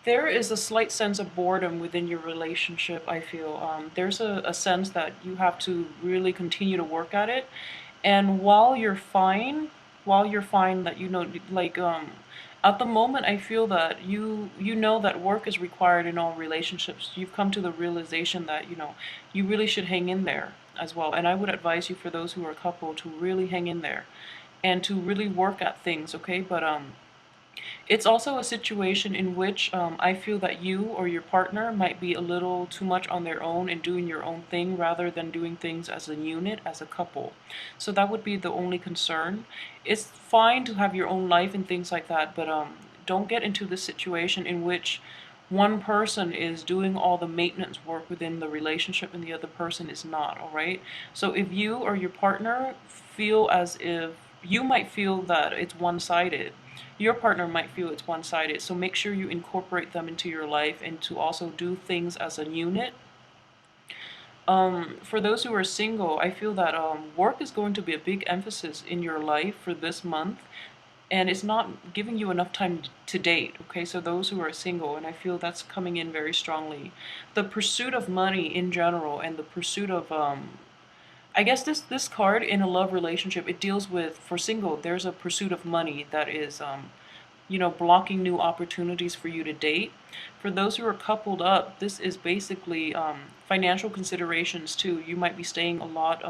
There is a slight sense of boredom within your relationship, I feel. There's a sense that you have to really continue to work at it. And while you're fine that, like, at the moment, I feel that you know that work is required in all relationships. You've come to the realization that, you really should hang in there as well. And I would advise you, for those who are a couple, to really hang in there and to really work at things, okay? But it's also a situation in which I feel that you or your partner might be a little too much on their own and doing your own thing rather than doing things as a unit, as a couple. So that would be the only concern. It's fine to have your own life and things like that, but don't get into this situation in which one person is doing all the maintenance work within the relationship and the other person is not, all right? So if you or your partner feel as if you might feel that it's one-sided, your partner might feel it's one-sided. So make sure you incorporate them into your life and to also do things as a unit. For those who are single, I feel that work is going to be a big emphasis in your life for this month, and it's not giving you enough time to date. Okay, so those who are single, and I feel that's coming in very strongly. The pursuit of money in general, and the pursuit of I guess this card in a love relationship, it deals with, for single, there's a pursuit of money that is blocking new opportunities for you to date. For those who are coupled up, this is basically financial considerations too. You might be staying a lot,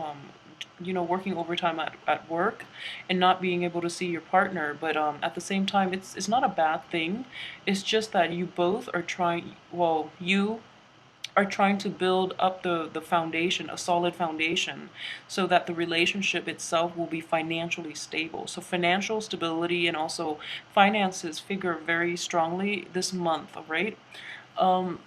working overtime at work and not being able to see your partner. But at the same time, it's not a bad thing. It's just that you both are trying, well, you are trying to build up the foundation, a solid foundation, so that the relationship itself will be financially stable. So financial stability and also finances figure very strongly this month, all right? Um,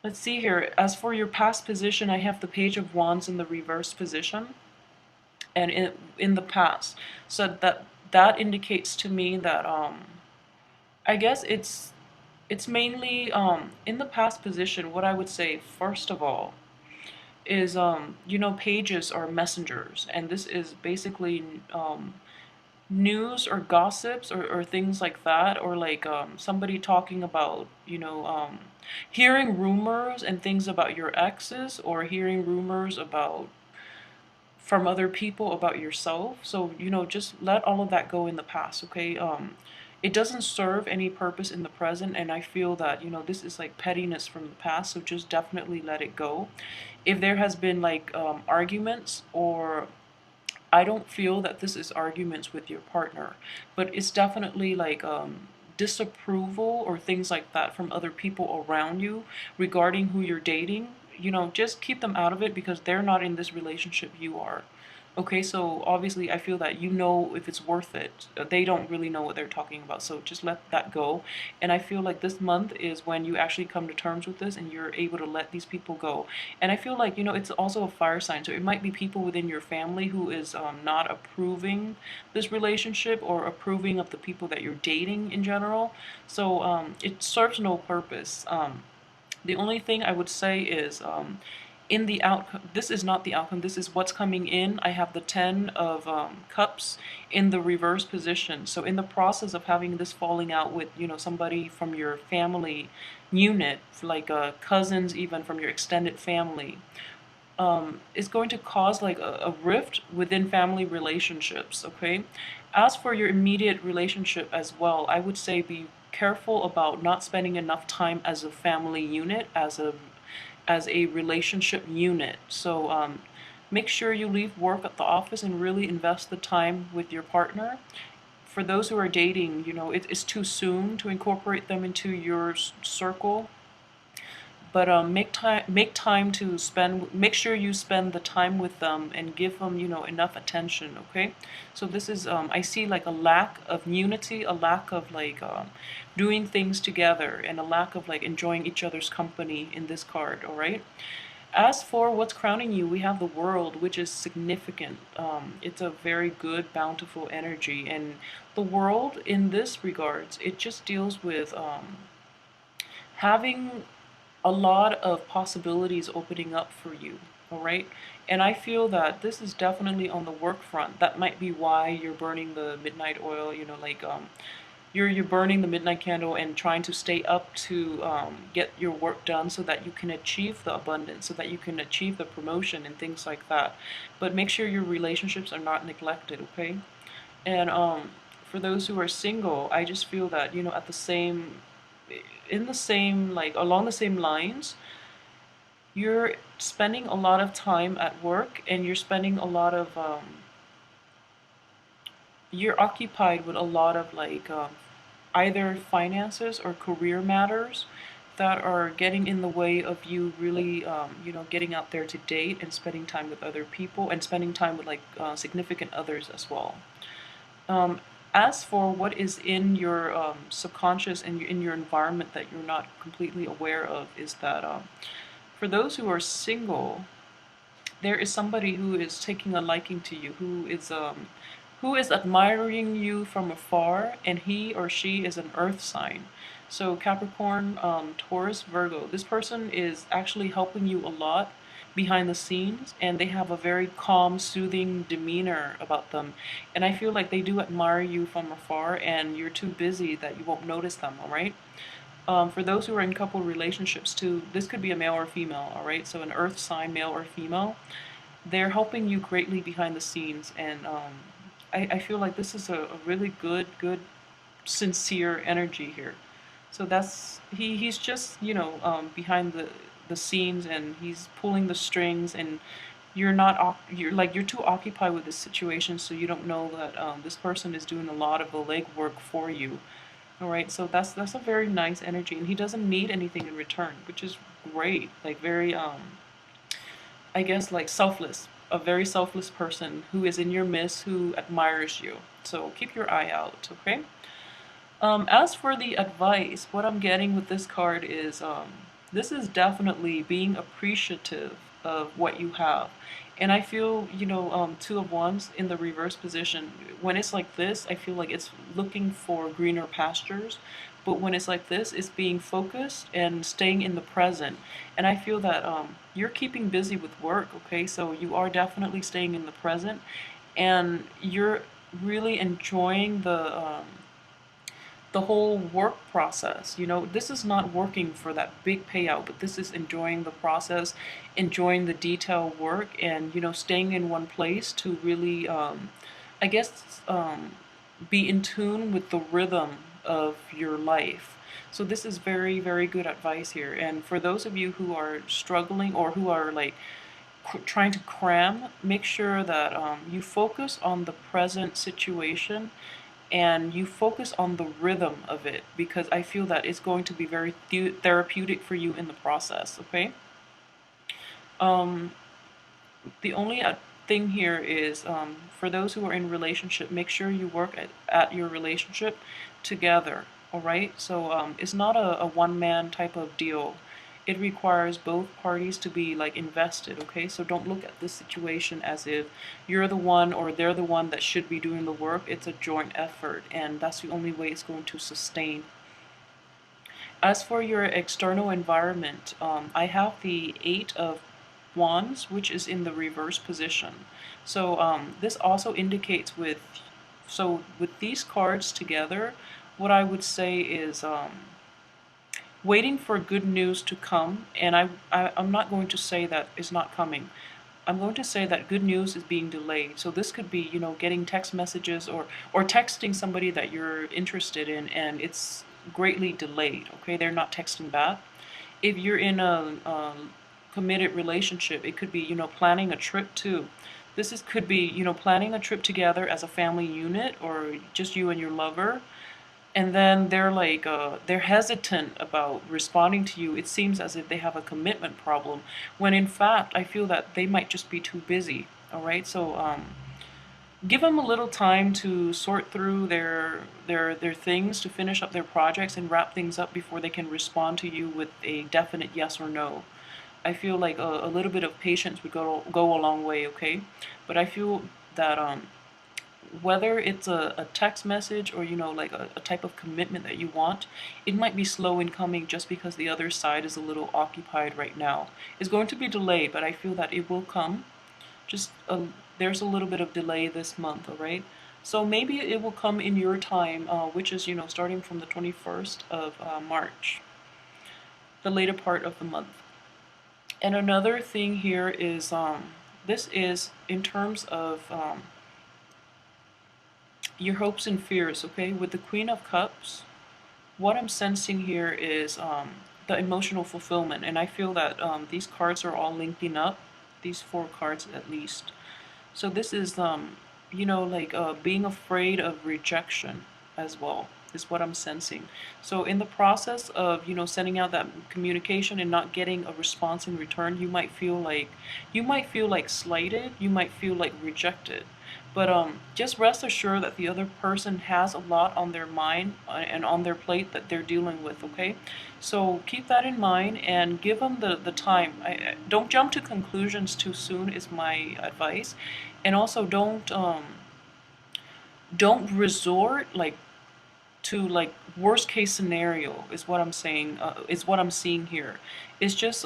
let's see here. As for your past position, I have the Page of Wands in the reverse position, and in the past. So that indicates to me that I guess it's mainly in the past position. What I would say first of all is pages are messengers, and this is basically news or gossips, or things like that, or like somebody talking about, hearing rumors and things about your exes, or hearing rumors about from other people about yourself. So, just let all of that go in the past, okay? It doesn't serve any purpose in the present, and I feel that, this is like pettiness from the past, so just definitely let it go. If there has been like arguments, or I don't feel that this is arguments with your partner, but it's definitely like disapproval or things like that from other people around you regarding who you're dating. Just keep them out of it because they're not in this relationship, you are. Okay, so obviously I feel that if it's worth it. They don't really know what they're talking about, so just let that go. And I feel like this month is when you actually come to terms with this and you're able to let these people go. And I feel like, it's also a fire sign, so it might be people within your family who is not approving this relationship or approving of the people that you're dating in general. So it serves no purpose. The only thing I would say is in the outcome, this is not the outcome, this is what's coming in. I have the 10 of cups in the reverse position. So in the process of having this falling out with, somebody from your family unit, like cousins, even from your extended family, is going to cause like a rift within family relationships, okay? As for your immediate relationship as well, I would say be careful about not spending enough time as a family unit, as a relationship unit. So make sure you leave work at the office and really invest the time with your partner. For those who are dating, it's too soon to incorporate them into your circle, but make time to spend, make sure you spend the time with them and give them, enough attention, okay? So this is I see like a lack of unity, a lack of like doing things together, and a lack of like enjoying each other's company in this card, all right? As for what's crowning you, we have the World, which is significant. It's a very good, bountiful energy, and the World in this regards, it just deals with having a lot of possibilities opening up for you, all right? And I feel that this is definitely on the work front. That might be why you're burning the midnight oil, like you're burning the midnight candle and trying to stay up to get your work done so that you can achieve the abundance, so that you can achieve the promotion and things like that. But make sure your relationships are not neglected, okay? And for those who are single, I just feel that, at the same, in the same, like along the same lines, you're spending a lot of time at work and you're spending a lot of, you're occupied with a lot of like either finances or career matters that are getting in the way of you really, getting out there to date and spending time with other people and spending time with like significant others as well. Um, as for what is in your subconscious and in your environment that you're not completely aware of, is that for those who are single, there is somebody who is taking a liking to you, who is admiring you from afar, and he or she is an earth sign. So Capricorn, Taurus, Virgo, this person is actually helping you a lot behind the scenes, and they have a very calm, soothing demeanor about them. And I feel like they do admire you from afar, and you're too busy that you won't notice them, all right? For those who are in couple relationships too, this could be a male or female, all right? So an earth sign, male or female, they're helping you greatly behind the scenes. And I feel like this is a really good, sincere energy here. So that's, he's just, behind the scenes, and he's pulling the strings, and you're too occupied with this situation, so you don't know that this person is doing a lot of the legwork for you. All right, so that's a very nice energy, and he doesn't need anything in return, which is great. Like very I guess like selfless, a very selfless person who is in your midst, who admires you. So keep your eye out, okay? As for the advice, what I'm getting with this card is this is definitely being appreciative of what you have. And I feel, Two of Wands in the reverse position, when it's like this, I feel like it's looking for greener pastures. But when it's like this, it's being focused and staying in the present. And I feel that you're keeping busy with work, okay? So you are definitely staying in the present, and you're really enjoying the whole work process. This is not working for that big payout, but this is enjoying the process, enjoying the detail work, and, staying in one place to really, I guess, be in tune with the rhythm of your life. So this is very, very good advice here. And for those of you who are struggling or who are like trying to cram, make sure that you focus on the present situation and you focus on the rhythm of it, because I feel that it's going to be very therapeutic for you in the process, okay? Um, the only thing here is for those who are in relationship, make sure you work at your relationship together, all right? So it's not a one-man type of deal. It requires both parties to be like invested, okay? So don't look at this situation as if you're the one or they're the one that should be doing the work. It's a joint effort, and that's the only way it's going to sustain. As for your external environment, I have the Eight of Wands, which is in the reverse position. So this also indicates with these cards together, what I would say is waiting for good news to come. And I'm not going to say that it's not coming. I'm going to say that good news is being delayed. So this could be, getting text messages or texting somebody that you're interested in, and it's greatly delayed. Okay, they're not texting back. If you're in a committed relationship, it could be, planning a trip too. Could be, planning a trip together as a family unit, or just you and your lover, and then they're like they're hesitant about responding to you. It seems as if they have a commitment problem, when in fact I feel that they might just be too busy. All right, so give them a little time to sort through their things, to finish up their projects and wrap things up before they can respond to you with a definite yes or no. I feel like a little bit of patience would go a long way, okay? But I feel that whether it's a text message or, like a type of commitment that you want, it might be slow in coming just because the other side is a little occupied right now. It's going to be delayed, but I feel that it will come. Just there's a little bit of delay this month, all right? So maybe it will come in your time, which is, starting from the 21st of March, the later part of the month. And another thing here is, this is in terms of your hopes and fears, okay? With the Queen of Cups, what I'm sensing here is the emotional fulfillment. And I feel that these cards are all linking up, these four cards at least. So this is, like being afraid of rejection as well, is what I'm sensing. So in the process of, sending out that communication and not getting a response in return, you might feel like slighted, you might feel like rejected. But just rest assured that the other person has a lot on their mind and on their plate that they're dealing with, okay? So keep that in mind and give them the time. Don't jump to conclusions too soon is my advice. And also don't resort to worst case scenario is what I'm saying, is what I'm seeing here. It's just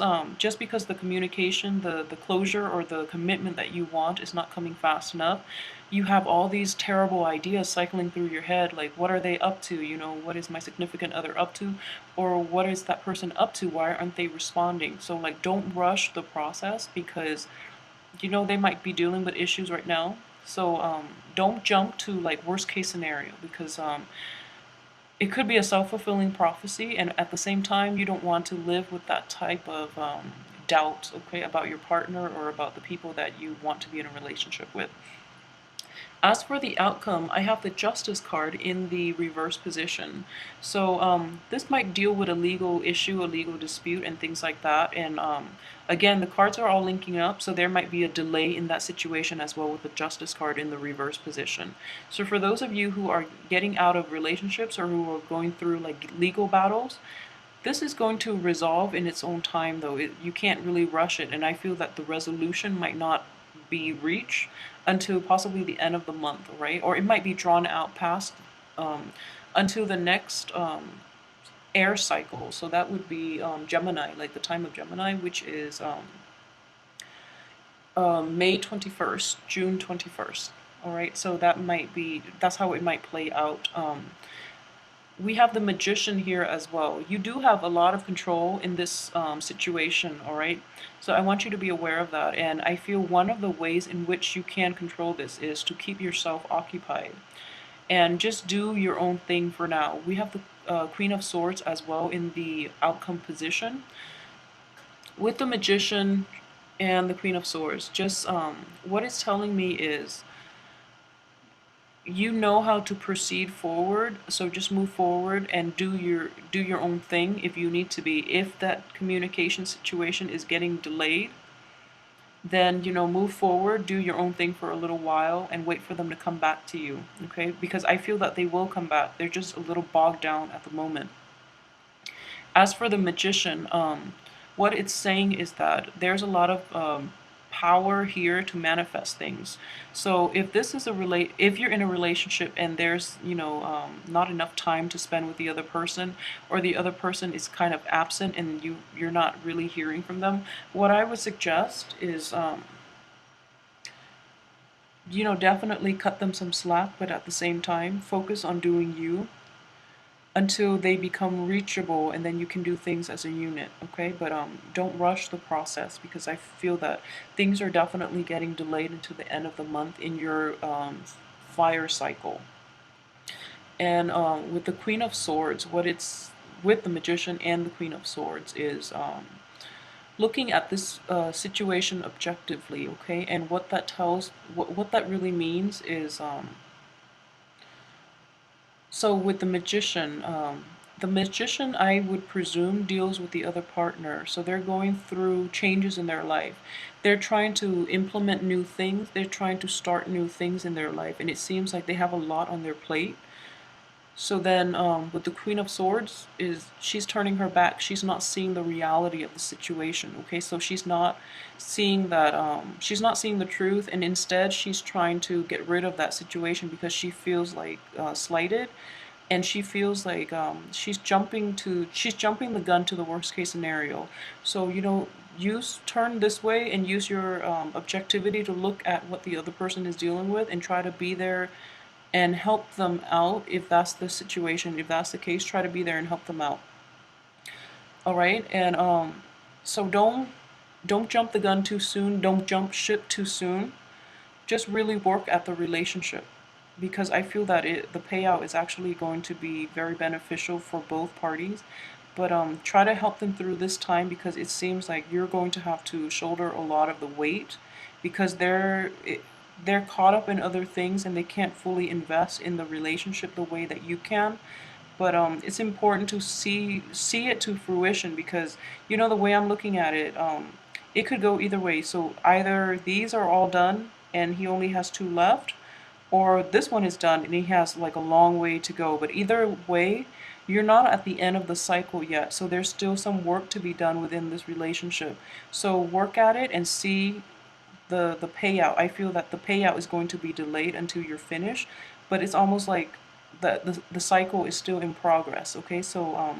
because the communication, the closure or the commitment that you want is not coming fast enough, you have all these terrible ideas cycling through your head, like what are they up to, what is my significant other up to, or what is that person up to, why aren't they responding? So like don't rush the process because they might be dealing with issues right now. So don't jump to like worst case scenario because it could be a self-fulfilling prophecy, and at the same time you don't want to live with that type of doubt, okay, about your partner or about the people that you want to be in a relationship with. As for the outcome, I have the Justice card in the reverse position. So this might deal with a legal issue, a legal dispute, and things like that. And again, the cards are all linking up, so there might be a delay in that situation as well with the Justice card in the reverse position. So for those of you who are getting out of relationships or who are going through like legal battles, this is going to resolve in its own time, though. You can't really rush it, and I feel that the resolution might not be reached until possibly the end of the month, right? Or it might be drawn out past um, until the next air cycle. So that would be Gemini, like the time of Gemini, which is May 21st, June 21st. All right, so that's how it might play out. We have the Magician here as well. You do have a lot of control in this situation, all right? So I want you to be aware of that. And I feel one of the ways in which you can control this is to keep yourself occupied and just do your own thing for now. We have the Queen of Swords as well in the outcome position. With the Magician and the Queen of Swords, just what it's telling me is you know how to proceed forward, so just move forward and do your own thing if you need to be. If that communication situation is getting delayed, then move forward, do your own thing for a little while and wait for them to come back to you, okay? Because I feel that they will come back. They're just a little bogged down at the moment. As for the Magician, what it's saying is that there's a lot of power here to manifest things. So if you're in a relationship and there's not enough time to spend with the other person, or the other person is kind of absent and you're not really hearing from them, what I would suggest is definitely cut them some slack, but at the same time focus on doing you until they become reachable, and then you can do things as a unit, okay? But don't rush the process because I feel that things are definitely getting delayed until the end of the month in your fire cycle. And with the Queen of Swords, with the Magician and the Queen of Swords is looking at this situation objectively, okay? And what that really means is so with the magician, I would presume, deals with the other partner. So they're going through changes in their life. They're trying to implement new things. They're trying to start new things in their life. And it seems like they have a lot on their plate. So then with the Queen of Swords, she's turning her back. She's not seeing the reality of the situation, okay? So she's not seeing the truth, and instead she's trying to get rid of that situation because she feels like slighted, and she feels like she's jumping the gun to the worst case scenario. So turn this way and use your objectivity to look at what the other person is dealing with and try to be there and help them out if that's the situation. If that's the case, try to be there and help them out. All right, and so don't jump the gun too soon. Don't jump ship too soon. Just really work at the relationship, because I feel that the payout is actually going to be very beneficial for both parties. But try to help them through this time, because it seems like you're going to have to shoulder a lot of the weight, because they're caught up in other things and they can't fully invest in the relationship the way that you can. But it's important to see it to fruition, because the way I'm looking at it, it could go either way. So either these are all done and he only has two left, or this one is done and he has like a long way to go. But either way, you're not at the end of the cycle yet. So there's still some work to be done within this relationship. So work at it and see the payout. I feel that the payout is going to be delayed until you're finished, but it's almost like the cycle is still in progress. Okay, so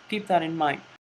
keep that in mind.